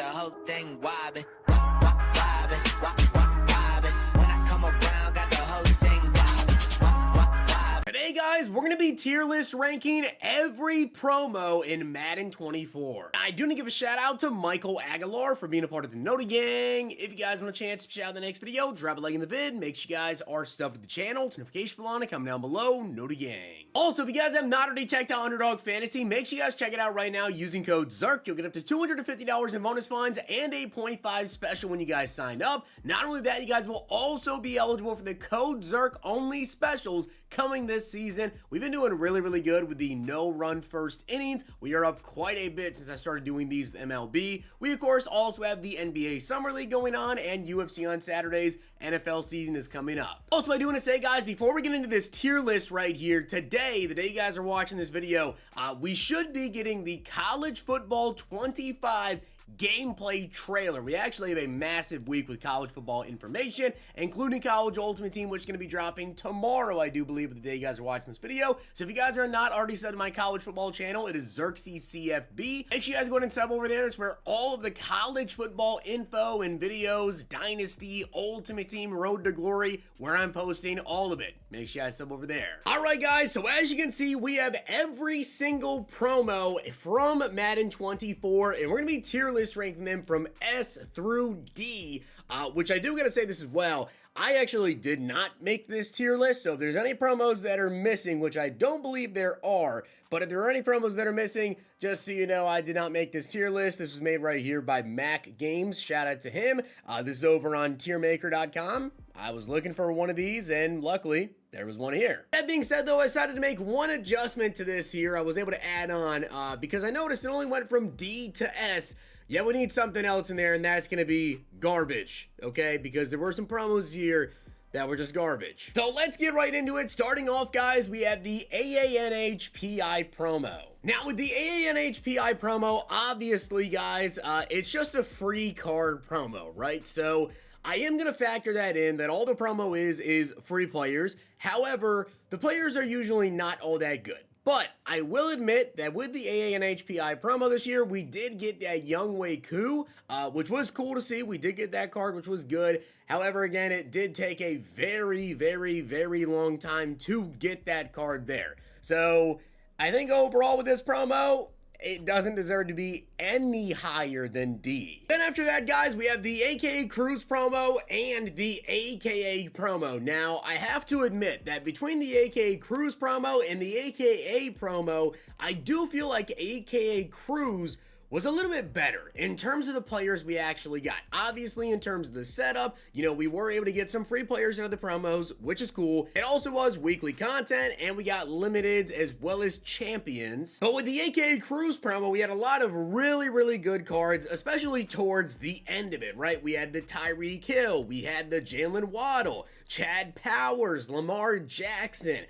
the whole thing wobbin', wobbin', wobbin'. When I come around, got the whole thing wobbin'. Today, guys, we're going to be tier list ranking every promo in Madden 24. I do want to give a shout out to Michael Aguilar for being a part of the Noti Gang. If you guys want a chance to shout out in the next video, drop a like in the vid. Make sure you guys are subbed to the channel. Notification bell on it, comment down below, Noti Gang. Also, if you guys have not already checked out Underdog Fantasy, make sure you guys check it out right now using code ZIRK. You'll get up to $250 in bonus funds and a 0.5 special when you guys sign up. Not only that, you guys will also be eligible for the code ZIRK only specials coming this season. We've been doing really good with the no run first innings. We are up quite a bit since I started doing these with MLB. We of course also have the NBA Summer League going on and UFC on Saturdays. NFL season is coming up. Also, I do want to say, guys, before we get into this tier list right here, today, the day you guys are watching this video, we should be getting the College Football 25 gameplay trailer. We actually have a massive week with college football information, including College Ultimate Team, which is going to be dropping tomorrow, I do believe, the day you guys are watching this video. So if you guys are not already subbed to my college football channel, it is Zirksee CFB. Make sure you guys go ahead and sub over there. It's where all of the college football info and videos, Dynasty, Ultimate Team, Road to Glory, where I'm posting all of it. Make sure you guys sub over there. All right, guys, so as you can see, we have every single promo from Madden 24, and we're going to be tier list ranking them from S through D, which I do gotta say this as well. I actually did not make this tier list, so if there's any promos that are missing, which I don't believe there are, but if there are any promos that are missing, just so you know, I did not make this tier list. This was made right here by Mac Games. Shout out to him. This is over on tiermaker.com. I was looking for one of these, and luckily, there was one here. That being said, though, I decided to make one adjustment to this here. I was able to add on, because I noticed it only went from D to S. Yeah, we need something else in there, and that's going to be garbage, okay? Because there were some promos here that were just garbage. So let's get right into it. Starting off, guys, we have the AANHPI promo. Now, with the AANHPI promo, obviously, guys, it's just a free card promo, right? So I am going to factor that in, that all the promo is free players. However, the players are usually not all that good. But I will admit that with the AANHPI promo this year, we did get that Younghoe Koo, which was cool to see. We did get that card, which was good. However, again, it did take a very long time to get that card there. So I think overall with this promo, it doesn't deserve to be any higher than D. Then after that, guys, we have the AKA Cruz promo and the AKA promo. Now, I have to admit that between the AKA Cruz promo and the AKA promo, I do feel like AKA Cruz was a little bit better in terms of the players we actually got. Obviously, in terms of the setup, you know, we were able to get some free players out of the promos, which is cool. It also was weekly content, and we got limiteds as well as champions. But with the AKA Cruz promo, we had a lot of really good cards, especially towards the end of it, right? We had the Tyreek Hill, we had the Jalen Waddle, Chad Powers, Lamar Jackson,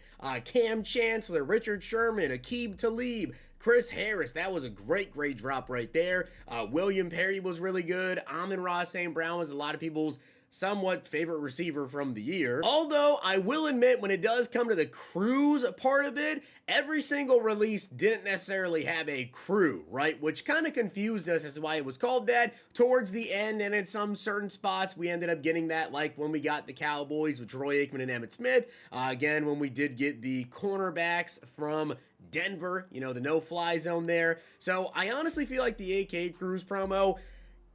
Cam Chancellor, Richard Sherman, Aqib Talib, Chris Harris. That was a great drop right there. William Perry was really good. Amon-Ra St. Brown was a lot of people's somewhat favorite receiver from the year. Although, I will admit, when it does come to the Cruz part of it, every single release didn't necessarily have a crew, right? Which kind of confused us as to why it was called that. Towards the end, and in some certain spots, we ended up getting that, like when we got the Cowboys with Troy Aikman and Emmitt Smith. Again, when we did get the cornerbacks from Denver, you know, the no-fly zone there. So I honestly feel like the AK Cruz promo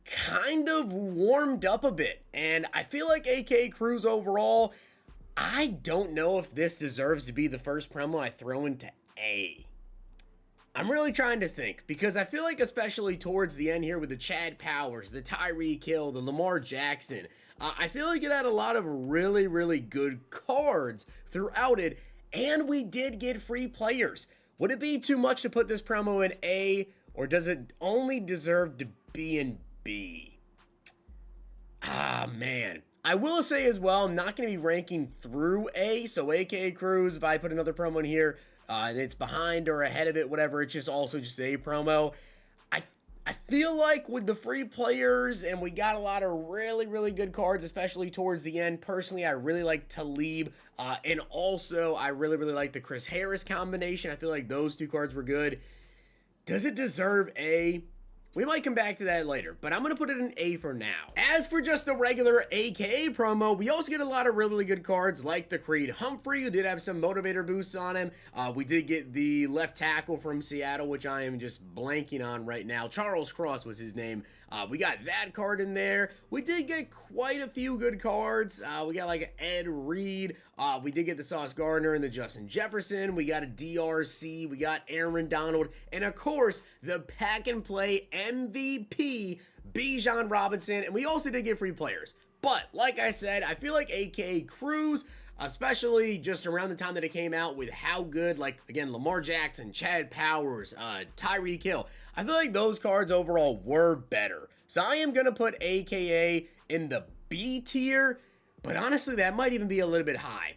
kind of warmed up a bit, and I feel like AK Cruz overall, I don't know if this deserves to be the first promo I throw into A. I'm really trying to think, because I feel like especially towards the end here with the Chad Powers, the Tyreek Hill, the Lamar Jackson, I feel like it had a lot of really good cards throughout it, and we did get free players. Would it be too much to put this promo in A, or does it only deserve to be in B? Man. I will say as well, I'm not going to be ranking through A, so AKA Cruz, if I put another promo in here, and it's behind or ahead of it, whatever, it's just also just a promo. I feel like with the free players, and we got a lot of really good cards, especially towards the end. Personally, I really like Talib, and also I really like the Chris Harris combination. I feel like those two cards were good. Does it deserve A? We might come back to that later, but I'm going to put it in A for now. As for just the regular AKA promo, we also get a lot of really good cards like the Creed Humphrey, who did have some motivator boosts on him. We did get the left tackle from Seattle, which I am just blanking on right now. Charles Cross was his name. We got that card in there. We did get quite a few good cards. We got like Ed Reed. We did get the Sauce Gardner and the Justin Jefferson. We got a DRC. We got Aaron Donald. And of course, the pack and play MVP, Bijan Robinson. And we also did get free players. But like I said, I feel like AKA Cruz, especially just around the time that it came out with how good, like, again, Lamar Jackson, Chad Powers, Tyreek Hill. I feel like those cards overall were better. So I am going to put AKA in the B tier, but honestly, that might even be a little bit high.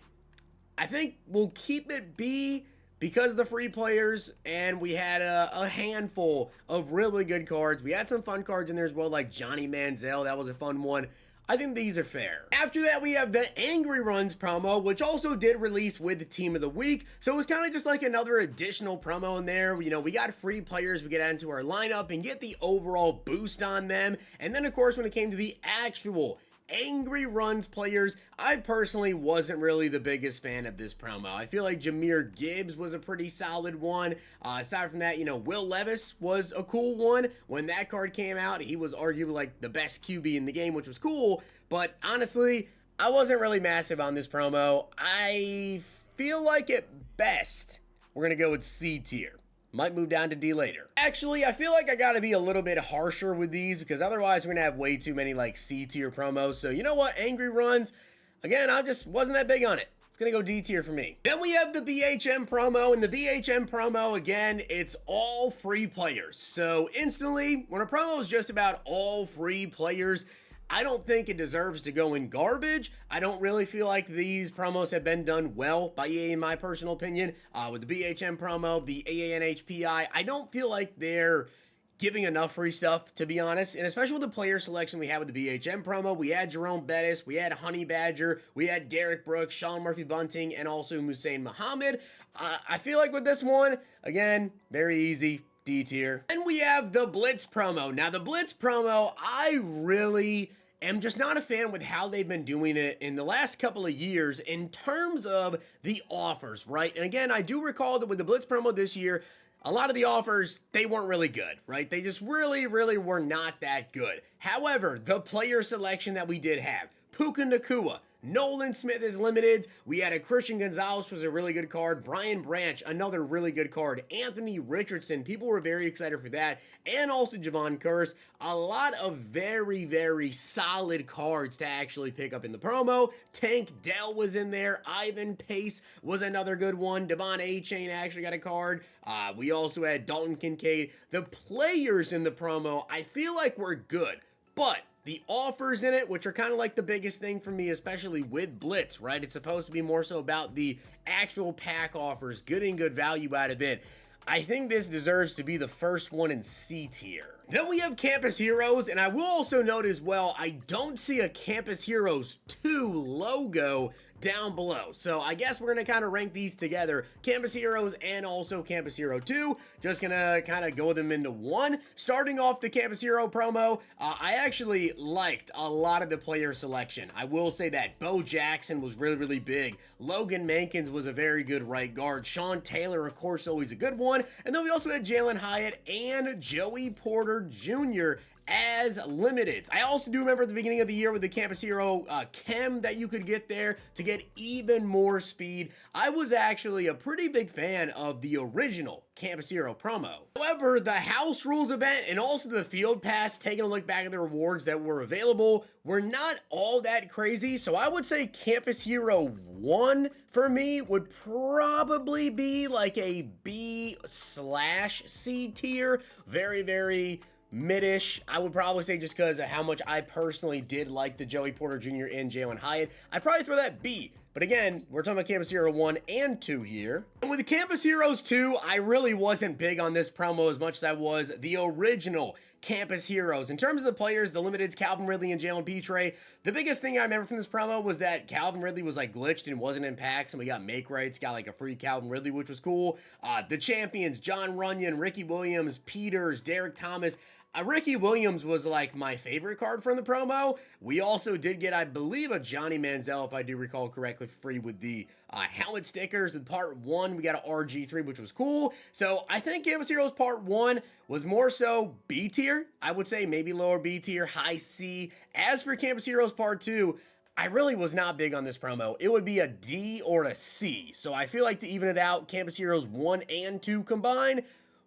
I think we'll keep it B because of the free players, and we had a handful of really good cards. We had some fun cards in there as well, like Johnny Manziel. That was a fun one. I think these are fair. After that, we have the Angry Runs promo, which also did release with the Team of the Week. So it was kind of just like another additional promo in there. You know, we got free players we get into our lineup and get the overall boost on them. And then, of course, when it came to the actual Angry Runs players, I personally wasn't really the biggest fan of this promo. I feel like Jahmyr Gibbs was a pretty solid one. Aside from that, you know, Will Levis was a cool one. When that card came out, he was arguably like the best QB in the game, which was cool. But honestly, I wasn't really massive on this promo. I feel like at best, we're going to go with C tier. Might move down to D later. Actually, I feel like I gotta be a little bit harsher with these because otherwise we're gonna have way too many like C tier promos. So you know what? Angry Runs, again, I just wasn't that big on it. It's gonna go D tier for me. Then we have the BHM promo, and the BHM promo, again, it's all free players. So instantly, when a promo is just about all free players, I don't think it deserves to go in garbage. I don't really feel like these promos have been done well by EA in my personal opinion. With the BHM promo, the AANHPI, I don't feel like they're giving enough free stuff, to be honest. And especially with the player selection we had with the BHM promo, we had Jerome Bettis, we had Honey Badger, we had Derek Brooks, Sean Murphy Bunting, and also Hussein Muhammad. I feel like with this one, again, very easy. D tier. And we have the Blitz promo. Now, the Blitz promo, I really am just not a fan with how they've been doing it in the last couple of years in terms of the offers, right? And again, I do recall that with the Blitz promo this year, a lot of the offers, they weren't really good, right? They just really were not that good. However, the player selection that we did have, Puka Nacua, Nolan Smith is limited. We had a Christian Gonzalez, was a really good card. Brian Branch, another really good card. Anthony Richardson, people were very excited for that. And also Javon Curse. A lot of very solid cards to actually pick up in the promo. Tank Dell was in there. Ivan Pace was another good one. Devon A-Chain actually got a card. We also had Dalton Kincaid. The players in the promo, I feel like were good. But the offers in it, which are kind of like the biggest thing for me, especially with Blitz, right? It's supposed to be more so about the actual pack offers, getting good value out of it. I think this deserves to be the first one in C tier. Then we have Campus Heroes, and I will also note as well, I don't see a Campus Heroes 2 logo down below. So I guess we're going to kind of rank these together, Campus Heroes and also Campus Hero 2. Just going to kind of go them into one. Starting off the Campus Hero promo, I actually liked a lot of the player selection. I will say that. Bo Jackson was really big. Logan Mankins was a very good right guard. Sean Taylor, of course, always a good one. And then we also had Jalen Hyatt and Joey Porter Jr. as limiteds. I also do remember at the beginning of the year with the Campus Hero chem that you could get there to get even more speed. I was actually a pretty big fan of the original Campus Hero promo. However, the house rules event and also the field pass, taking a look back at the rewards that were available, were not all that crazy. So I would say Campus Hero 1 for me would probably be like a B/C tier. Very mid-ish. I would probably say just because of how much I personally did like the Joey Porter Jr. and Jalen Hyatt. I'd probably throw that B. But again, we're talking about Campus Hero 1 and 2 here. And with the Campus Heroes 2, I really wasn't big on this promo as much as I was the original Campus Heroes. In terms of the players, the limiteds, Calvin Ridley and Jalen Petre, the biggest thing I remember from this promo was that Calvin Ridley was like glitched and wasn't in packs, and we got make rights, got like a free Calvin Ridley, which was cool. The champions, John Runyon, Ricky Williams, Peters, Derek Thomas, Ricky Williams was like my favorite card from the promo. We also did get, I believe, a Johnny Manziel, if I do recall correctly, free with the helmet stickers. In part 1, we got an RG3, which was cool. So I think Campus Heroes part 1 was more so B tier. I would say maybe lower B tier, high C. As for Campus Heroes part 2, I really was not big on this promo. It would be a D or a C. So I feel like to even it out, Campus Heroes 1 and 2 combined,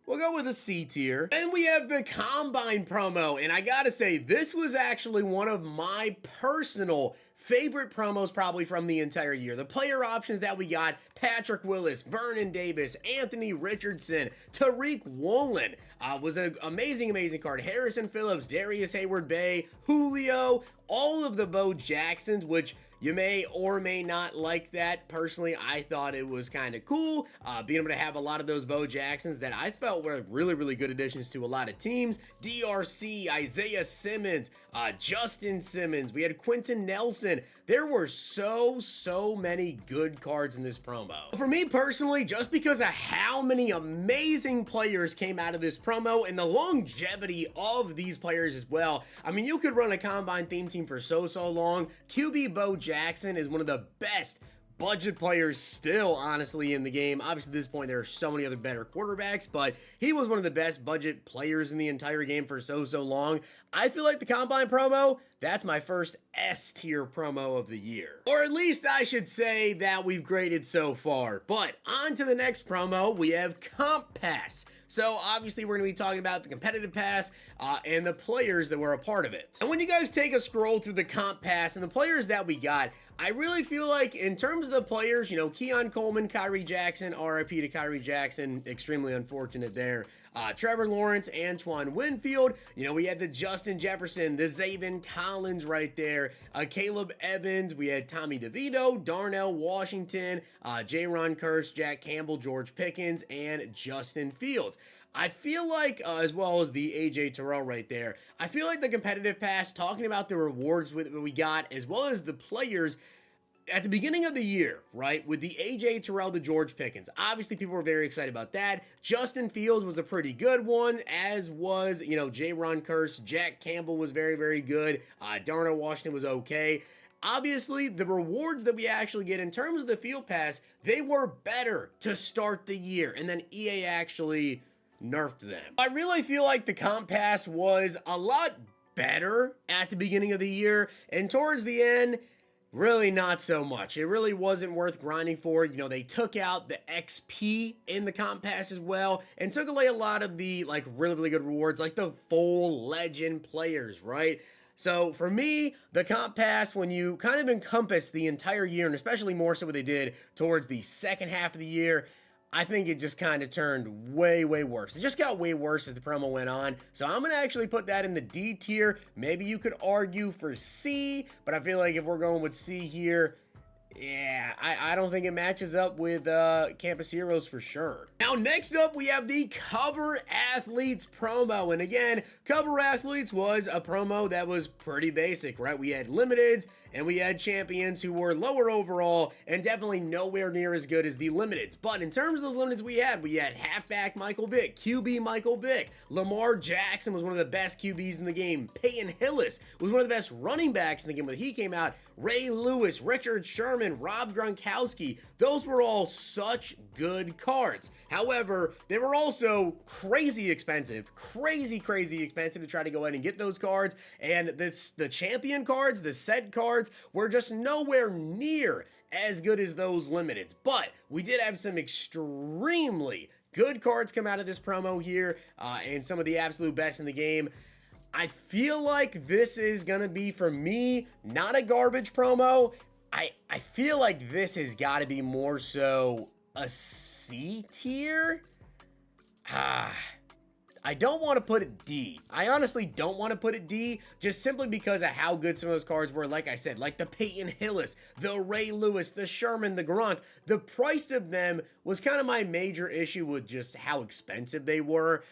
we'll go with a C tier. Then we have the Combine promo, and I gotta say, this was actually one of my personal favorite promos probably from the entire year. The player options that we got: Patrick Willis, Vernon Davis, Anthony Richardson, Tariq Woolen, was an amazing card. Harrison Phillips, Darius Hayward-Bay, Julio, all of the Bo Jacksons, which you may or may not like that. Personally, I thought it was kind of cool, being able to have a lot of those Bo Jacksons that I felt were really good additions to a lot of teams. DRC, Isaiah Simmons, Justin Simmons, we had Quentin Nelson. There were so many good cards in this promo. For me personally, just because of how many amazing players came out of this promo and the longevity of these players as well. I mean, you could run a Combine theme team for so long. QB Bo Jackson is one of the best budget players still, honestly, in the game. Obviously, at this point, there are so many other better quarterbacks, but he was one of the best budget players in the entire game for so long. I feel like the Combine promo, that's my first S tier promo of the year. Or at least I should say that we've graded so far. But on to the next promo, we have Comp Pass. So obviously we're going to be talking about the competitive pass and the players that were a part of it. And when you guys take a scroll through the comp pass and the players that we got, I really feel like in terms of the players, you know, Keon Coleman, Kyrie Jackson, RIP to Kyrie Jackson, extremely unfortunate there. Trevor Lawrence, Antoine Winfield, you know, we had the Justin Jefferson, the Zaven Collins right there, Caleb Evans, we had Tommy DeVito, Darnell Washington, J-Ron Kearse, Jack Campbell, George Pickens, and Justin Fields. I feel like, as well as the AJ Terrell right there, I feel like the competitive pass, talking about the rewards that we got, as well as the players, at the beginning of the year, right, with the AJ Terrell, the George Pickens, obviously people were very excited about that. Justin Fields was a pretty good one, as was, you know, J-Ron Kearse. Jack Campbell was very good. Darnell Washington was okay. Obviously, the rewards that we actually get in terms of the field pass, they were better to start the year, and then EA actually nerfed them. I really feel like the comp pass was a lot better at the beginning of the year, and towards the end, really not so much. It really wasn't worth grinding for. You know, they took out the XP in the comp pass as well and took away a lot of the like really good rewards, like the full legend players, right? So for me, the comp pass, when you kind of encompass the entire year, and especially more so what they did towards the second half of the year, I think it just kind of turned way worse. It just got way worse as the promo went on. So I'm going to actually put that in the D tier. Maybe you could argue for C, but I feel like if we're going with C here, yeah, I don't think it matches up with Campus Heroes for sure. Now, next up, we have the Cover Athletes promo. And again, Cover Athletes was a promo that was pretty basic, right? We had limiteds and we had champions who were lower overall and definitely nowhere near as good as the limiteds. But in terms of those limiteds we had halfback Michael Vick, QB Michael Vick, Lamar Jackson was one of the best QBs in the game, Peyton Hillis was one of the best running backs in the game when he came out, Ray Lewis, Richard Sherman, Rob Gronkowski. Those were all such good cards. However, they were also crazy expensive, crazy expensive to try to go ahead and get those cards. And the champion cards, the set cards, were just nowhere near as good as those limiteds. But we did have some extremely good cards come out of this promo here, and some of the absolute best in the game. I feel like this is gonna be, for me, not a garbage promo. I feel like this has got to be more so a C tier. I don't want to put it D. I honestly don't want to put it D, just simply because of how good some of those cards were. Like I said, like the Peyton Hillis, the Ray Lewis, the Sherman, the Gronk. The price of them was kind of my major issue with just how expensive they were.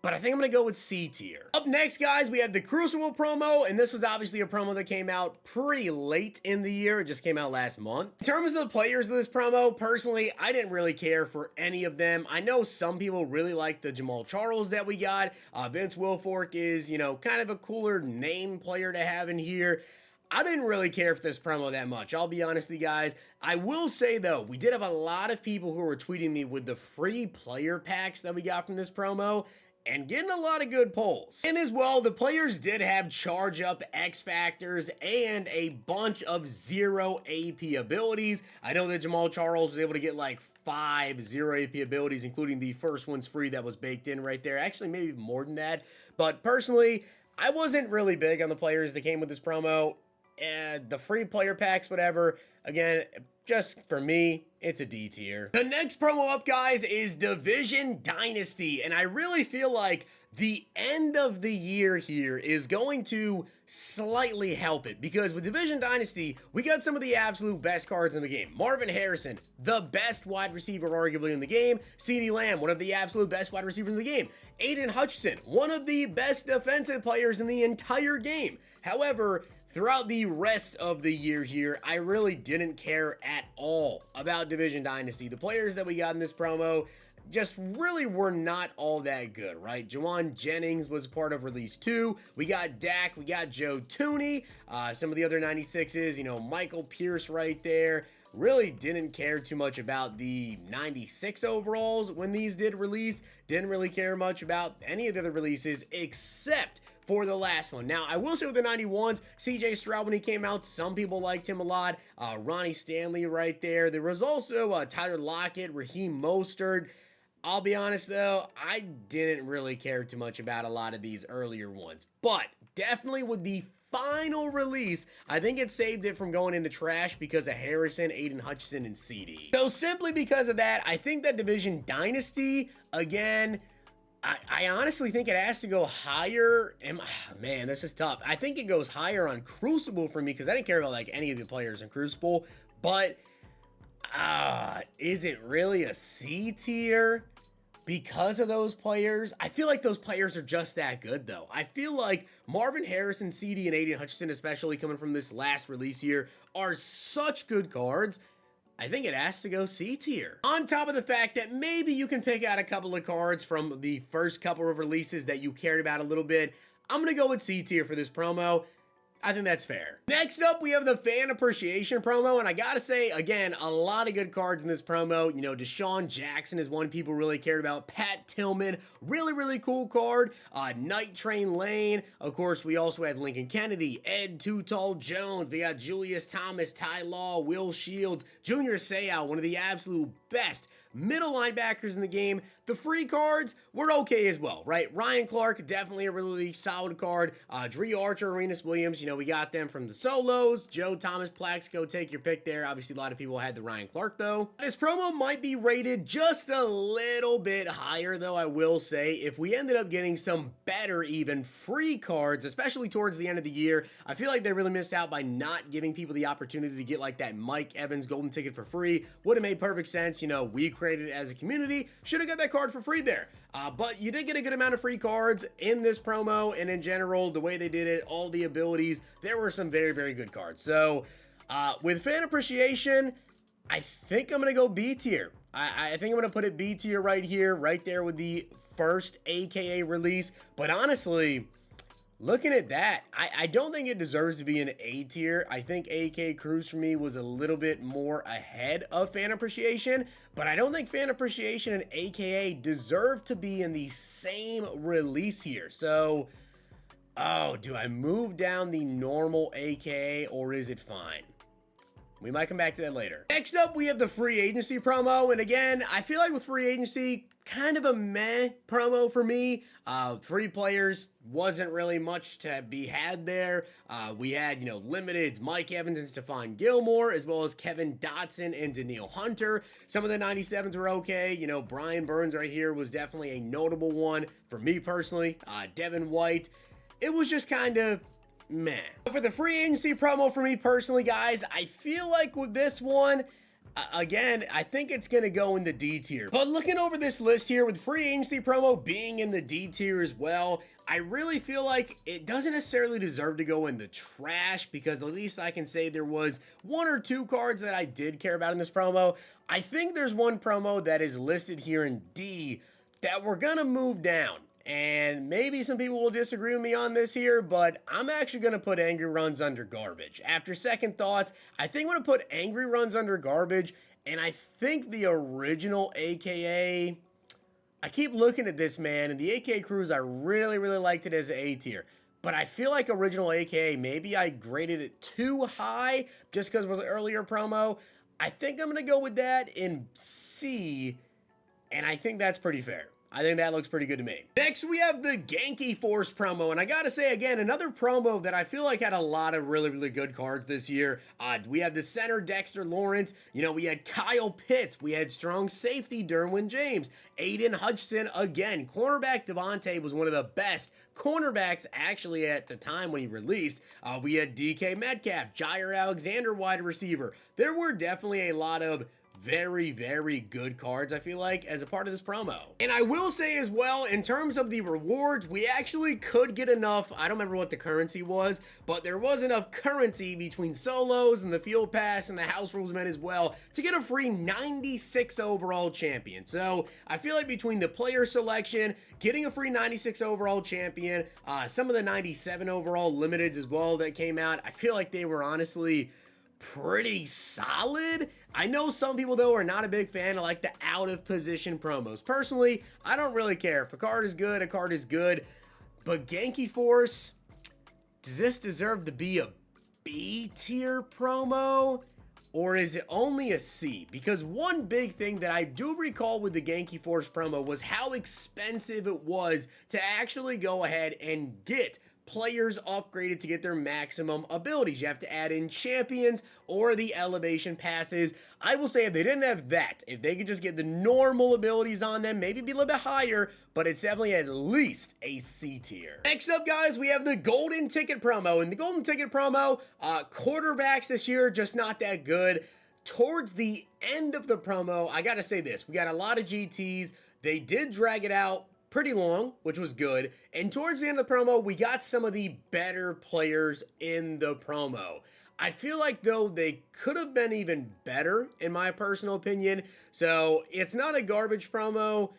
but I think I'm going to go with C tier. Up next, guys, we have the Crucible promo, and this was obviously a promo that came out pretty late in the year. It just came out last month. In terms of the players of this promo, personally, I didn't really care for any of them. I know some people really like the Jamal Charles that we got. Vince Wilfork is, kind of a cooler name player to have in here. I didn't really care for this promo that much. I'll be honest with you guys. I will say, though, we did have a lot of people who were tweeting me with the free player packs that we got from this promo, and getting a lot of good polls. And as well, the players did have charge up X factors and a bunch of 0 AP abilities. I know that Jamal Charles was able to get like 5 0 AP abilities, including the first one's free that was baked in right there. Actually, maybe more than that. But personally, I wasn't really big on the players that came with this promo. And the free player packs, whatever, again, just for me, it's a D tier. The next promo up, guys, is Division Dynasty, and I really feel like the end of the year here is going to slightly help it, because with Division Dynasty, we got some of the absolute best cards in the game. Marvin Harrison, the best wide receiver arguably in the game. CeeDee Lamb, one of the absolute best wide receivers in the game. Aiden Hutchinson, one of the best defensive players in the entire game. However, throughout the rest of the year here, I really didn't care at all about Division Dynasty. The players that we got in this promo just really were not all that good, right? Juwan Jennings was part of Release 2. We got Dak. We got Joe Tooney. Some of the other 96s, Michael Pierce right there. Really didn't care too much about the 96 overalls when these did release. Didn't really care much about any of the other releases except for the last one. Now, I will say with the 91s, CJ Stroud, when he came out, some people liked him a lot. Ronnie Stanley right there. There was also Tyler Lockett, Raheem Mostert. I'll be honest, though, I didn't really care too much about a lot of these earlier ones. But definitely with the final release, I think it saved it from going into trash because of Harrison, Aiden Hutchinson, and CD. So simply because of that, I think that Division Dynasty, again, I honestly think it has to go higher. Man, this is tough. I think it goes higher on Crucible for me because I didn't care about like any of the players in Crucible. But is it really a C tier because of those players? I feel like those players are just that good, though. I feel like Marvin Harrison, CD, and Aiden Hutchinson, especially coming from this last release here, are such good cards. I think it has to go C tier. On top of the fact that maybe you can pick out a couple of cards from the first couple of releases that you cared about a little bit, I'm going to go with C tier for this promo. I think that's fair. Next up, we have the Fan Appreciation promo, and I gotta say, again, a lot of good cards in this promo. Deshaun Jackson is one people really cared about. Pat Tillman, really cool card. Night Train Lane. Of course, we also had Lincoln Kennedy, Ed Too Tall Jones. We got Julius Thomas, Ty Law, Will Shields, Junior Seau, one of the absolute best middle linebackers in the game. The free cards were okay as well, right? Ryan Clark, definitely a really solid card. Dree Archer, Arenas Williams, we got them from the solos. Joe Thomas, Plaxico, take your pick there. Obviously, a lot of people had the Ryan Clark, though. This promo might be rated just a little bit higher, though, I will say. If we ended up getting some better, even free cards, especially towards the end of the year, I feel like they really missed out by not giving people the opportunity to get like that Mike Evans golden ticket for free. Would have made perfect sense. We created it as a community. Should have got that card for free there. But you did get a good amount of free cards in this promo, and in general, the way they did it, all the abilities, there were some very good cards. So, with Fan Appreciation, I think I'm going to go B tier. I think I'm going to put it B tier right here, right there with the first AKA release. But honestly, looking at that, I don't think it deserves to be an A tier. I think AK Cruz for me was a little bit more ahead of Fan Appreciation, but I don't think Fan Appreciation and AKA deserve to be in the same release here. So, do I move down the normal AKA or is it fine? We might come back to that later. Next up, we have the free agency promo. And again, I feel like with free agency, kind of a meh promo for me. Free players wasn't really much to be had there. We had, limiteds, Mike Evans and Stephon Gilmore, as well as Kevin Dotson and Danielle Hunter. Some of the 97s were okay. Brian Burns right here was definitely a notable one for me personally. Devin White. It was just kind of meh. For the free agency promo for me personally, guys, I feel like with this one, Again, I think it's going to go in the D tier. But looking over this list here with free agency promo being in the D tier as well, I really feel like it doesn't necessarily deserve to go in the trash, because at least I can say there was 1 or 2 cards that I did care about in this promo. I think there's one promo that is listed here in D that we're going to move down. And maybe some people will disagree with me on this here, but I'm actually going to put Angry Runs under garbage. After second thoughts, I think I'm going to put Angry Runs under garbage, and I think the original AKA, I keep looking at this, man, and the AKA Cruise, I really liked it as an A tier. But I feel like original AKA, maybe I graded it too high just because it was an earlier promo. I think I'm going to go with that in C, and I think that's pretty fair. I think that looks pretty good to me. Next, we have the Genki Force promo, and I gotta say again, another promo that I feel like had a lot of really good cards this year. We have the center Dexter Lawrence, you know, we had Kyle Pitts, we had strong safety Derwin James, Aiden Hutchinson again, cornerback Devontae was one of the best cornerbacks actually at the time when he released. We had DK Metcalf, Jair Alexander wide receiver. There were definitely a lot of very good cards, I feel like, as a part of this promo. And I will say as well, in terms of the rewards, we actually could get enough, I don't remember what the currency was, but there was enough currency between solos and the field pass and the house rules event as well to get a free 96 overall champion. So I feel like between the player selection, getting a free 96 overall champion, some of the 97 overall limiteds as well that came out, I feel like they were honestly pretty solid. I know some people though are not a big fan of like the out of position promos. Personally, I don't really care. If a card is good, a card is good. But Genki Force, does this deserve to be a B tier promo? Or is it only a C? Because one big thing that I do recall with the Genki Force promo was how expensive it was to actually go ahead and get players upgraded to get their maximum abilities. You have to add in champions or the elevation passes. I will say if they didn't have that, if they could just get the normal abilities on them, maybe be a little bit higher, but it's definitely at least a C tier. Next up, guys, we have the Golden Ticket promo. In the Golden Ticket promo, quarterbacks this year just not that good. Towards the end of the promo, I gotta say this, we got a lot of GTs. They did drag it out pretty long, which was good. And towards the end of the promo, we got some of the better players in the promo. I feel like, though, they could have been even better, in my personal opinion. So it's not a garbage promo.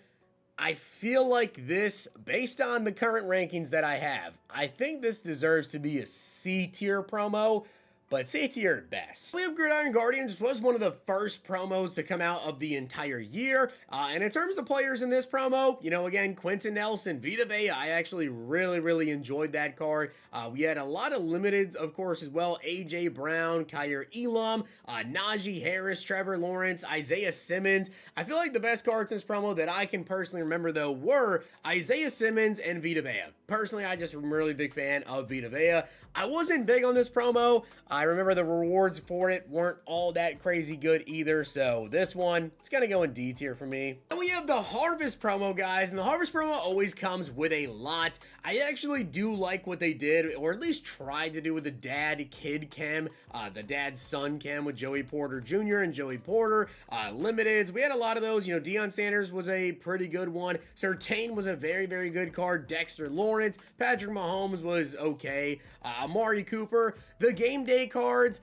I feel like this, based on the current rankings that I have, I think this deserves to be a C tier promo, but C tier at best. We have Gridiron Guardians was one of the first promos to come out of the entire year. And in terms of players in this promo, you know, again, Quentin Nelson, Vita Vea, I actually really enjoyed that card. We had a lot of limiteds, of course, as well. AJ Brown, Kyer Elam, Najee Harris, Trevor Lawrence, Isaiah Simmons. I feel like the best cards in this promo that I can personally remember, though, were Isaiah Simmons and Vita Vea. Personally, I just am a really big fan of Vita Vea. I wasn't big on this promo. I remember the rewards for it weren't all that crazy good either, so this one, it's gonna go in D tier for me. And we have the Harvest promo, guys, and the Harvest promo always comes with a lot. I actually do like what they did, or at least tried to do with the dad-kid chem, the dad-son chem with Joey Porter Jr. and Joey Porter, limiteds. We had a lot of those. You know, Deion Sanders was a pretty good one. Surtain was a very good card. Dexter Lawrence, Patrick Mahomes was okay. Amari Cooper, the game day cards,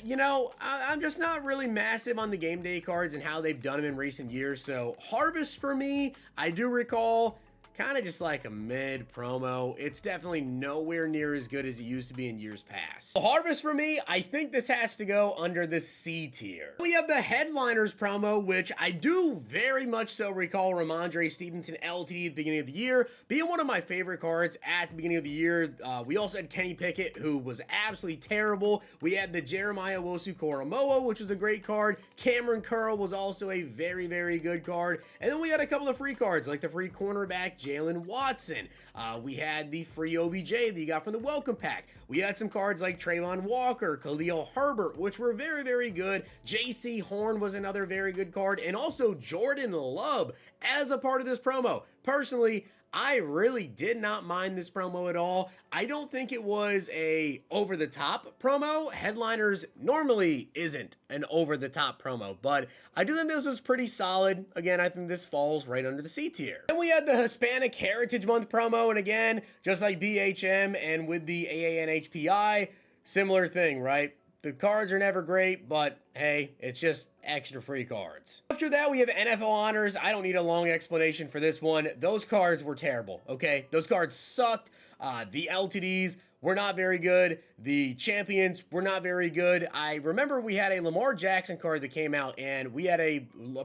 you know, I'm just not really massive on the game day cards and how they've done them in recent years. So Harvest for me, I do recall, kind of just like a mid promo. It's definitely nowhere near as good as it used to be in years past. Harvest for me, I think this has to go under the C tier. We have the Headliners promo, which I do very much so recall Ramondre Stevenson LTD at the beginning of the year being one of my favorite cards at the beginning of the year. We also had Kenny Pickett, who was absolutely terrible. We had the Jeremiah Owusu-Koramoah, which was a great card. Cameron Curl was also a very good card. And then we had a couple of free cards, like the free cornerback Jalen Watson. We had the free OBJ that you got from the welcome pack. We had some cards like Trayvon Walker, Khalil Herbert, which were very good. JC Horn was another very good card, and also Jordan Love as a part of this promo. Personally, I really did not mind this promo at all. I don't think it was a over-the-top promo. Headliners normally isn't an over-the-top promo, but I do think this was pretty solid. Again, I think this falls right under the C tier. Then we had the Hispanic Heritage Month promo, and again, just like BHM and with the AANHPI, similar thing, right? The cards are never great, but hey, it's just extra free cards. After that, we have NFL Honors. I don't need a long explanation for this one. Those cards were terrible, okay? Those cards sucked. The LTDs were not very good. The champions were not very good. I remember we had a Lamar Jackson card that came out, and we had a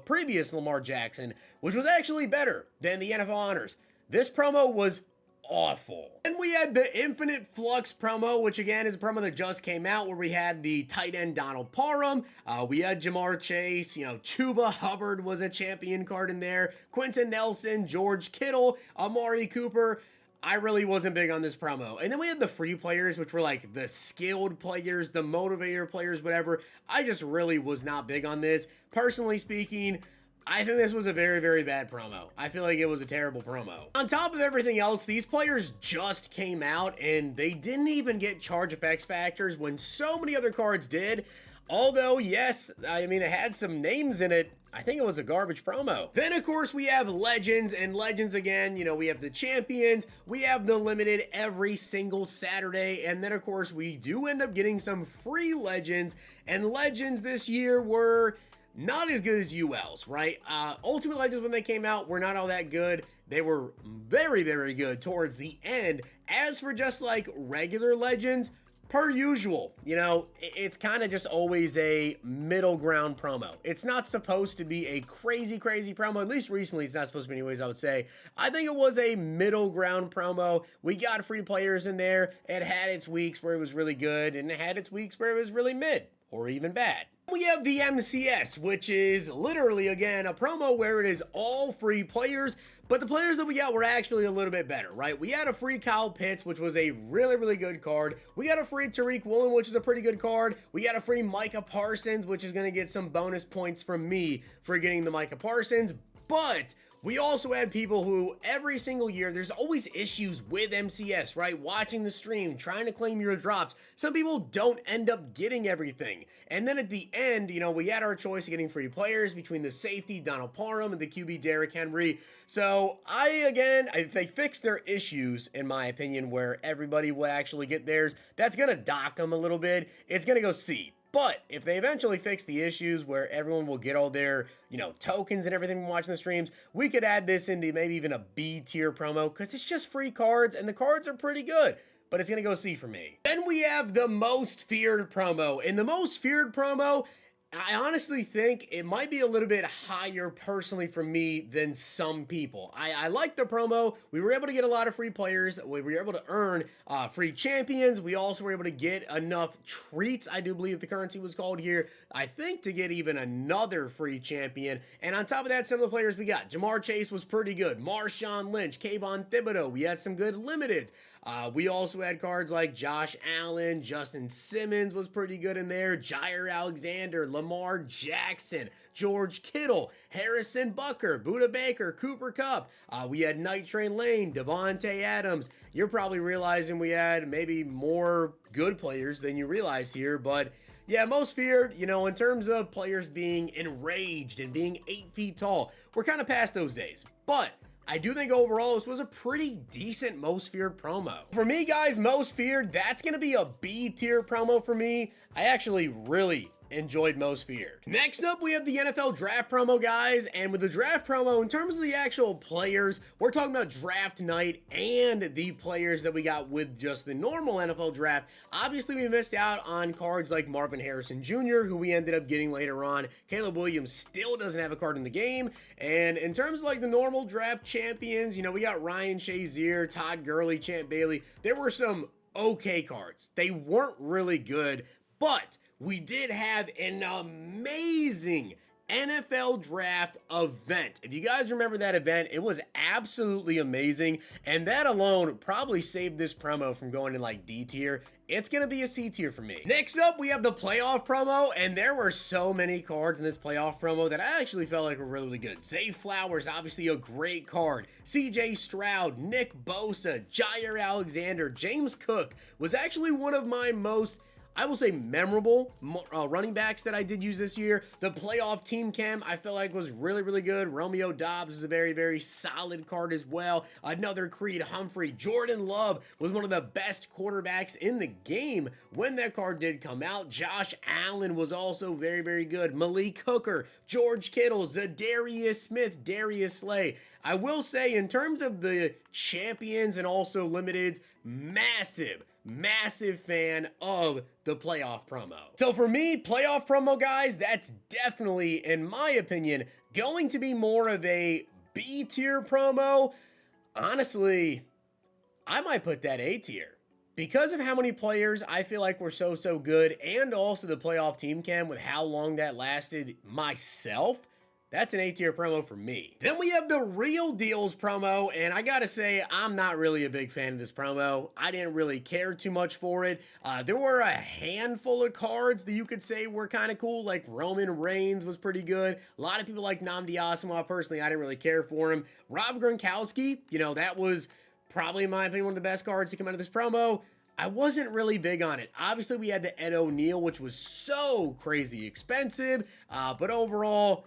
previous Lamar Jackson, which was actually better than the NFL Honors. This promo was awful. And we had the Infinite Flux promo, which again is a promo that just came out, where we had the tight end Donald Parham, we had Jamar Chase, Chuba Hubbard was a champion card in there, Quentin Nelson, George Kittle, Amari Cooper. I really wasn't big on this promo. And then we had the free players, which were like the skilled players, the motivator players, whatever. I just really was not big on this. Personally speaking, I think this was a very, very bad promo. I feel like it was a terrible promo. On top of everything else, these players just came out and they didn't even get charge up X Factors when so many other cards did. Although, yes, I mean, it had some names in it. I think it was a garbage promo. Then, of course, we have Legends, and Legends again, we have the champions, we have the limited every single Saturday, and then, of course, we do end up getting some free Legends, and Legends this year were not as good as ULs, right? Ultimate Legends, when they came out, were not all that good. They were very, very good towards the end. As for just like regular Legends, per usual, it's kind of just always a middle ground promo. It's not supposed to be a crazy, crazy promo. At least recently, it's not supposed to be anyways, I would say. I think it was a middle ground promo. We got free players in there. It had its weeks where it was really good, and it had its weeks where it was really mid or even bad. We have the MCS, which is literally, again, a promo where it is all free players, but the players that we got were actually a little bit better, right? We had a free Kyle Pitts, which was a really, really good card. We got a free Tariq Woolen, which is a pretty good card. We got a free Micah Parsons, which is going to get some bonus points from me for getting the Micah Parsons, but we also had people who every single year, there's always issues with MCS, right? Watching the stream, trying to claim your drops. Some people don't end up getting everything. And then at the end, we had our choice of getting free players between the safety, Donald Parham, and the QB, Derrick Henry. So if they fix their issues, in my opinion, where everybody will actually get theirs, that's going to dock them a little bit. It's going to go C. But if they eventually fix the issues where everyone will get all their, tokens and everything from watching the streams, we could add this into maybe even a B tier promo because it's just free cards and the cards are pretty good. But it's going to go C for me. Then we have the Most Feared promo. In the Most Feared promo, I honestly think it might be a little bit higher personally for me than some people. I like the promo. We were able to get a lot of free players. We were able to earn free champions. We also were able to get enough treats, I do believe the currency was called here, I think, to get even another free champion. And on top of that, some of the players we got. Jamar Chase was pretty good. Marshawn Lynch, Kayvon Thibodeau. We had some good limiteds. We also had cards like Josh Allen, Justin Simmons was pretty good in there, Jair Alexander, Lamar Jackson, George Kittle, Harrison Butker, Budda Baker, Cooper Kupp. We had Night Train Lane, Devontae Adams. You're probably realizing we had maybe more good players than you realized here, but yeah, Most Feared, in terms of players being enraged and being 8 feet tall, we're kind of past those days. But I do think overall this was a pretty decent Most Feared promo. For me, guys, Most Feared, that's going to be a B tier promo for me. I actually really enjoyed Most Feared. Next up, we have the NFL Draft promo, guys, and with the Draft promo, in terms of the actual players, we're talking about Draft Night and the players that we got with just the normal NFL Draft. Obviously, we missed out on cards like Marvin Harrison Jr., who we ended up getting later on. Caleb Williams still doesn't have a card in the game, and in terms of like the normal Draft champions, we got Ryan Shazier, Todd Gurley, Champ Bailey. There were some okay cards. They weren't really good, but we did have an amazing NFL Draft event. If you guys remember that event, it was absolutely amazing, and that alone probably saved this promo from going to like D tier. It's gonna be a C tier for me. Next up, we have the playoff promo, and there were so many cards in this playoff promo that I actually felt like were really good. Zay Flowers, obviously a great card. CJ Stroud, Nick Bosa, Jair Alexander, James Cook was actually one of my most, I will say, memorable running backs that I did use this year. The playoff team cam I felt like was really, really good. Romeo Dobbs is a very, very solid card as well. Another Creed Humphrey. Jordan Love was one of the best quarterbacks in the game when that card did come out. Josh Allen was also very, very good. Malik Hooker, George Kittle, Zadarius Smith, Darius Slay. I will say, in terms of the champions and also limiteds, massive fan of the playoff promo. So for me, playoff promo, guys, that's definitely, in my opinion, going to be more of a B tier promo. Honestly, I might put that A tier. Because of how many players I feel like were so good, and also the playoff team cam with how long that lasted myself, that's an A tier promo for me. Then we have the Real Deals promo, and I gotta say, I'm not really a big fan of this promo. I didn't really care too much for it. There were a handful of cards that you could say were kind of cool, like Roman Reigns was pretty good. A lot of people like Nnamdi Asomugha. Personally, I didn't really care for him. Rob Gronkowski, you know, that was probably, in my opinion, one of the best cards to come out of this promo. I wasn't really big on it. Obviously, we had the Ed O'Neill, which was so crazy expensive, but overall,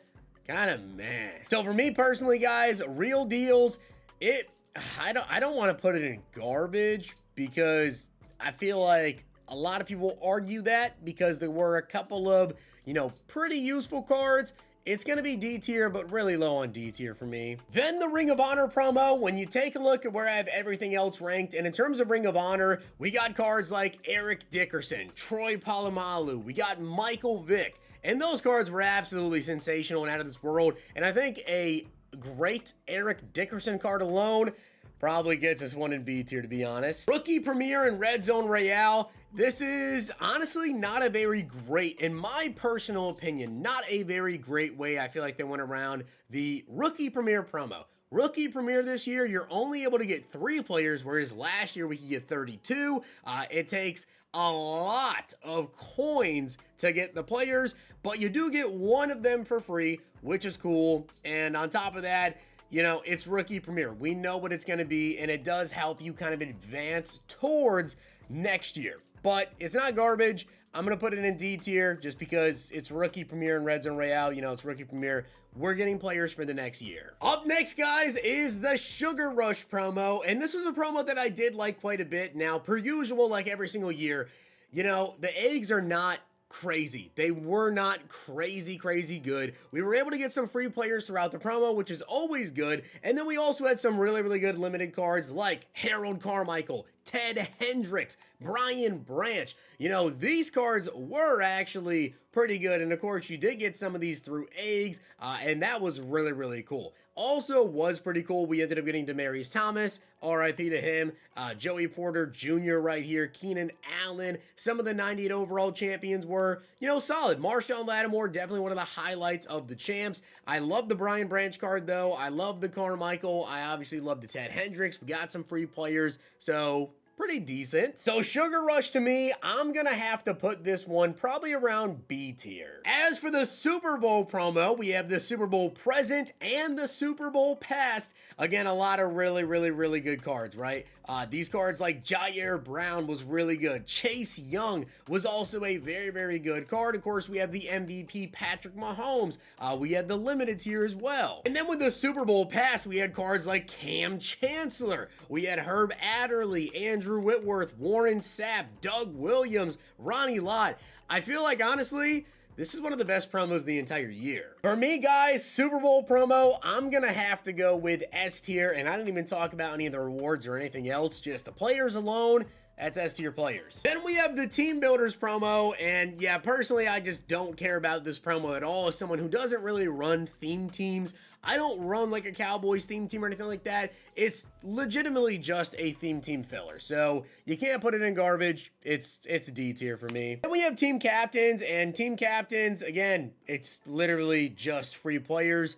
kind of meh. So for me personally, guys, Real Deals, I don't want to put it in garbage because I feel like a lot of people argue that because there were a couple of, you know, pretty useful cards. It's going to be D tier, but really low on D tier for me. Then the Ring of Honor promo, when you take a look at where I have everything else ranked, and in terms of Ring of Honor, we got cards like Eric Dickerson, Troy Polamalu, we got Michael Vick, and those cards were absolutely sensational and out of this world. And I think a great Eric Dickerson card alone probably gets us one in B tier, to be honest. Rookie Premier and Red Zone Royale. This is honestly not a very great, in my personal opinion, not a very great way I feel like they went around the Rookie Premier promo. Rookie Premier this year, you're only able to get 3 players, whereas last year we could get 32. It takes a lot of coins to get the players, but you do get one of them for free, which is cool. And on top of that, you know, it's Rookie Premier. We know what it's going to be, and it does help you kind of advance towards next year. But it's not garbage. I'm going to put it in D tier just because it's Rookie Premier and Red Zone Royale. You know, it's Rookie Premier. We're getting players for the next year. Up next, guys, is the Sugar Rush promo. And this was a promo that I did like quite a bit. Now, per usual, like every single year, you know, the eggs are not crazy. They were not crazy good. We were able to get some free players throughout the promo, which is always good. And then we also had some really good limited cards like Harold Carmichael, Ted Hendricks, Brian Branch. You know, these cards were actually pretty good. And of course, you did get some of these through eggs, and that was really cool. Also was pretty cool, we ended up getting Demaryius Thomas, RIP to him, Joey Porter Jr. right here, Keenan Allen. Some of the 98 overall champions were, you know, solid. Marshawn Lattimore, definitely one of the highlights of the champs. I love the Brian Branch card, though. I love the Carmichael. I obviously love the Ted Hendricks. We got some free players, so pretty decent. So Sugar Rush to me, I'm gonna have to put this one probably around B tier. As for the Super Bowl promo, we have the Super Bowl present and the Super Bowl past. Again, a lot of really good cards, right? These cards like Jair Brown was really good. Chase Young was also a very good card. Of course, we have the MVP Patrick Mahomes. We had the limiteds here as well. And then with the Super Bowl past, we had cards like Cam Chancellor. We had Herb Adderley, Andrew Whitworth, Warren Sapp, Doug Williams, Ronnie Lott. I feel like, honestly, this is one of the best promos the entire year. For me, guys, Super Bowl promo, I'm gonna have to go with S tier, and I didn't even talk about any of the rewards or anything else, just the players alone. That's S tier players. Then we have the Team Builders promo, and yeah, personally, I just don't care about this promo at all. As someone who doesn't really run theme teams, I don't run like a Cowboys theme team or anything like that. It's legitimately just a theme team filler. So you can't put it in garbage. It's D tier for me. Then we have team captains, and team captains, again, it's literally just free players.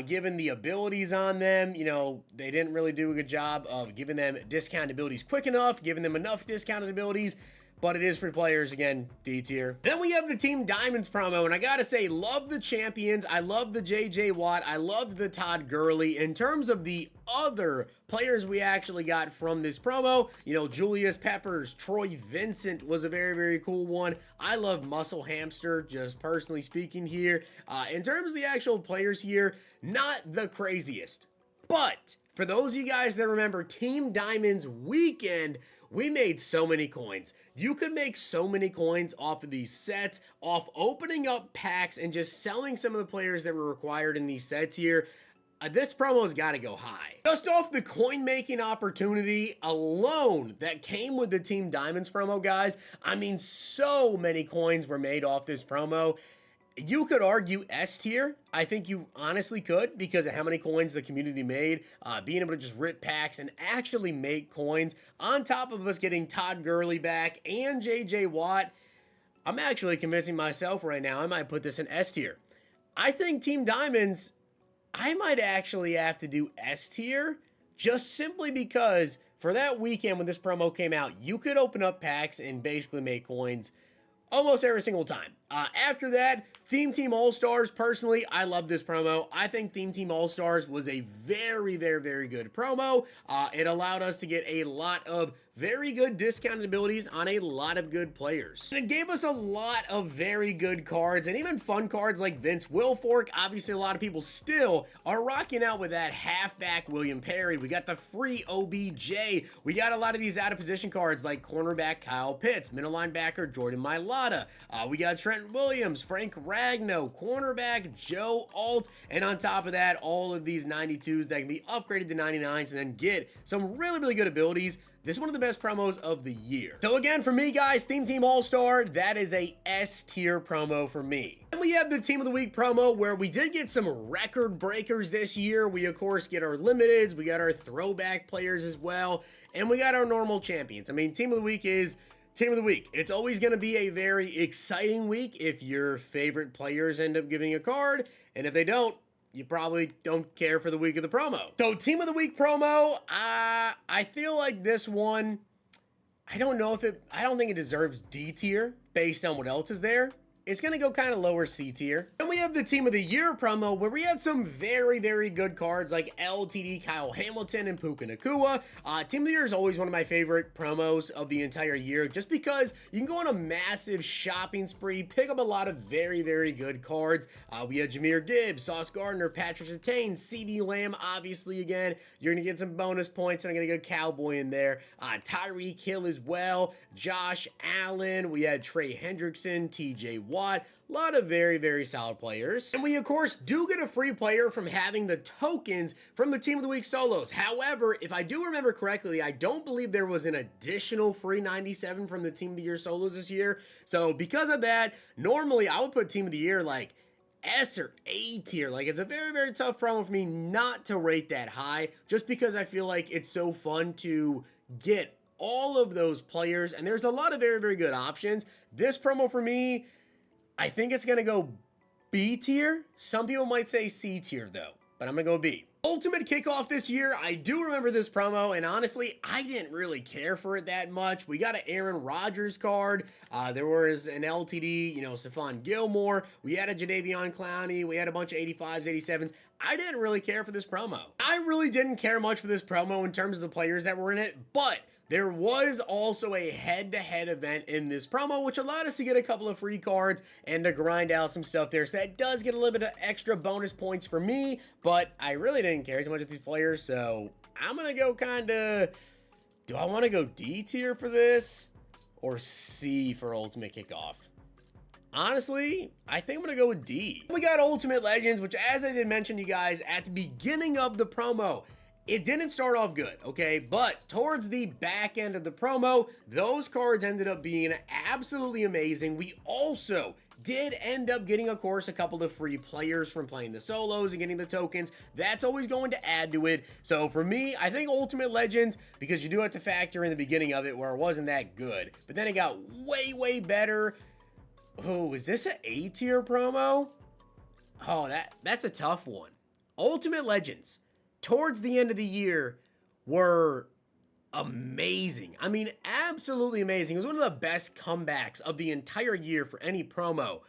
Given the abilities on them, you know, they didn't really do a good job of giving them discounted abilities quick enough, giving them enough discounted abilities, but it is free players, again, D tier. Then we have the Team Diamonds promo, and I gotta say, love the champions. I love the JJ Watt. I loved the Todd Gurley. In terms of the other players we actually got from this promo, you know, Julius Peppers, Troy Vincent was a very, very cool one. I love Muscle Hamster, just personally speaking here. In terms of the actual players here, not the craziest, but for those of you guys that remember Team Diamonds weekend, we made so many coins. You could make so many coins off of these sets, off opening up packs and just selling some of the players that were required in these sets here. This promo's got to go high. Just off the coin making opportunity alone that came with the Team Diamonds promo, guys. I mean, so many coins were made off this promo. You could argue S tier. I think you honestly could because of how many coins the community made. Being able to just rip packs and actually make coins on top of us getting Todd Gurley back and JJ Watt. I'm actually convincing myself right now I might put this in S tier. I think Team Diamonds, I might actually have to do S tier just simply because for that weekend when this promo came out, you could open up packs and basically make coins almost every single time. After that, Theme Team All-Stars, personally, I love this promo. I think Theme Team All-Stars was a very, very, very good promo. It allowed us to get a lot of very good discounted abilities on a lot of good players. And it gave us a lot of very good cards and even fun cards like Vince Wilfork. Obviously, a lot of people still are rocking out with that halfback William Perry. We got the free OBJ. We got a lot of these out-of-position cards like cornerback Kyle Pitts, middle linebacker Jordan Mailata. We got Trent Williams, Frank Ragnow, cornerback Joe Alt, and on top of that, all of these 92s that can be upgraded to 99s and then get some really, really good abilities. This is one of the best promos of the year. So again, for me, guys, Theme Team All-Star, that is a S tier promo for me. And we have the Team of the Week promo where we did get some record breakers this year. We, of course, get our limiteds, we got our throwback players as well, and we got our normal champions. I mean, Team of the Week is Team of the Week. It's always going to be a very exciting week if your favorite players end up giving a card, and if they don't, you probably don't care for the week of the promo. So Team of the Week promo, I feel like this one, I don't think it deserves D tier based on what else is there. It's going to go kind of lower C tier. Then we have the Team of the Year promo where we had some very, very good cards like LTD Kyle Hamilton and Puka Nacua. Team of the Year is always one of my favorite promos of the entire year just because you can go on a massive shopping spree, pick up a lot of very, very good cards. We had Jahmyr Gibbs, Sauce Gardner, Patrick Surtain, CeeDee Lamb, obviously again. You're going to get some bonus points and I'm going to get a Cowboy in there. Tyreek Hill as well, Josh Allen. We had Trey Hendrickson, TJ Watt. A lot of very, very solid players. And we, of course, do get a free player from having the tokens from the Team of the Week solos. However, if I do remember correctly, I don't believe there was an additional free 97 from the Team of the Year solos this year. So because of that, normally I would put Team of the Year like S or A tier. Like, it's a very, very tough promo for me not to rate that high just because I feel like it's so fun to get all of those players. And there's a lot of very, very good options. This promo for me, I think it's going to go B tier. Some people might say C tier though, but I'm going to go B. Ultimate Kickoff this year, I do remember this promo, and honestly, I didn't really care for it that much. We got an Aaron Rodgers card. There was an LTD, Stephon Gilmore. We had a Jadeveon Clowney. We had a bunch of 85s, 87s. I didn't really care for this promo. I really didn't care much for this promo in terms of the players that were in it, but there was also a head-to-head event in this promo, which allowed us to get a couple of free cards and to grind out some stuff there. So that does get a little bit of extra bonus points for me, but I really didn't care too much of these players, so I'm going to go do I want to go D tier for this or C for Ultimate Kickoff? Honestly, I think I'm going to go with D. We got Ultimate Legends, which as I did mention to you guys at the beginning of the promo, it didn't start off good, okay? But towards the back end of the promo, those cards ended up being absolutely amazing. We also did end up getting, of course, a couple of free players from playing the solos and getting the tokens. That's always going to add to it. So for me, I think Ultimate Legends, because you do have to factor in the beginning of it where it wasn't that good, but then it got way, way better. Oh, is this an A tier promo? Oh, that's a tough one. Ultimate Legends, towards the end of the year, were amazing. I mean, absolutely amazing. It was one of the best comebacks of the entire year for any promo.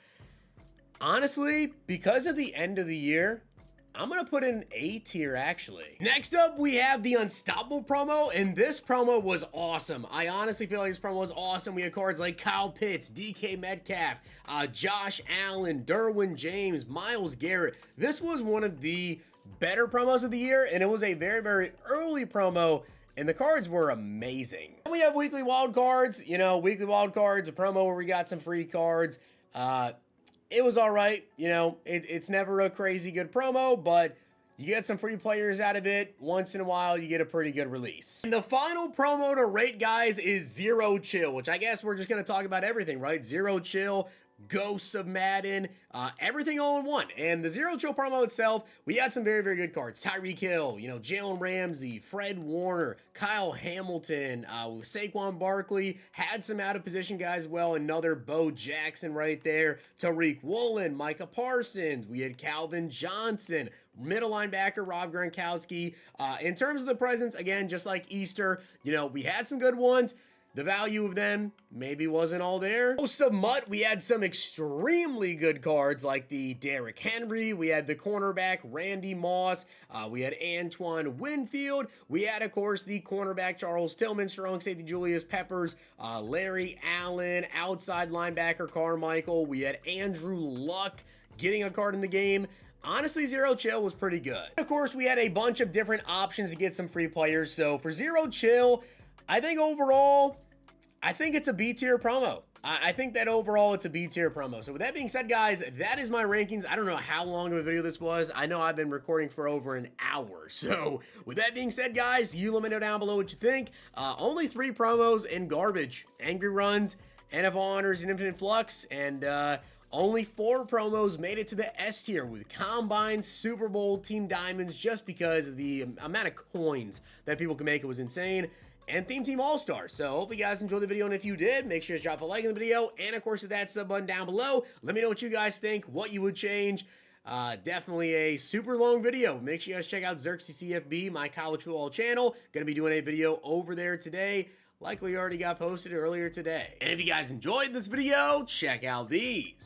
Honestly, because of the end of the year, I'm going to put in A tier, actually. Next up, we have the Unstoppable promo, and this promo was awesome. I honestly feel like this promo was awesome. We had cards like Kyle Pitts, DK Metcalf, Josh Allen, Derwin James, Myles Garrett. This was one of the better promos of the year, and it was a very, very early promo, and the cards were amazing. Then we have weekly wild cards. You know, weekly wild cards, a promo where we got some free cards. It was all right. You know, it's never a crazy good promo, but you get some free players out of it. Once in a while, you get a pretty good release. And the final promo to rate, guys, is Zero Chill, which I guess we're just going to talk about everything, right? Zero Chill, Ghosts of Madden, everything all in one. And the Zero Chill promo itself, we had some very, very good cards. Tyreek Hill, you know, Jalen Ramsey, Fred Warner, Kyle Hamilton, Saquon Barkley, had some out of position guys as well. Another Bo Jackson right there. Tariq Woolen, Micah Parsons. We had Calvin Johnson, middle linebacker Rob Gronkowski. In terms of the presents, again, just like Easter, you know, we had some good ones. The value of them maybe wasn't all there. Most of Mutt, we had some extremely good cards like the Derrick Henry. We had the cornerback Randy Moss. We had Antoine Winfield. We had, of course, the cornerback Charles Tillman, strong safety Julius Peppers, Larry Allen, outside linebacker Carmichael. We had Andrew Luck getting a card in the game. Honestly, Zero Chill was pretty good. Of course, we had a bunch of different options to get some free players. So for Zero Chill, I think overall, I think it's a B tier promo. I think that overall it's a B tier promo. So with that being said, guys, that is my rankings. I don't know how long of a video this was. I know I've been recording for over an hour. So with that being said, guys, you let me know down below what you think. Only 3 promos in garbage. Angry Runs, NFL Honors, and Infinite Flux. And only 4 promos made it to the S tier with Combine, Super Bowl, Team Diamonds, just because of the amount of coins that people can make. It was insane. And Theme Team All-Stars. So hopefully you guys enjoyed the video, and if you did, make sure to drop a like in the video, and of course hit that sub button down below. Let me know what you guys think, what you would change. Definitely a super long video. Make sure you guys check out Zirksee CFB, my college football channel. Gonna be doing a video over there today. Likely already got posted earlier today. And if you guys enjoyed this video, check out these.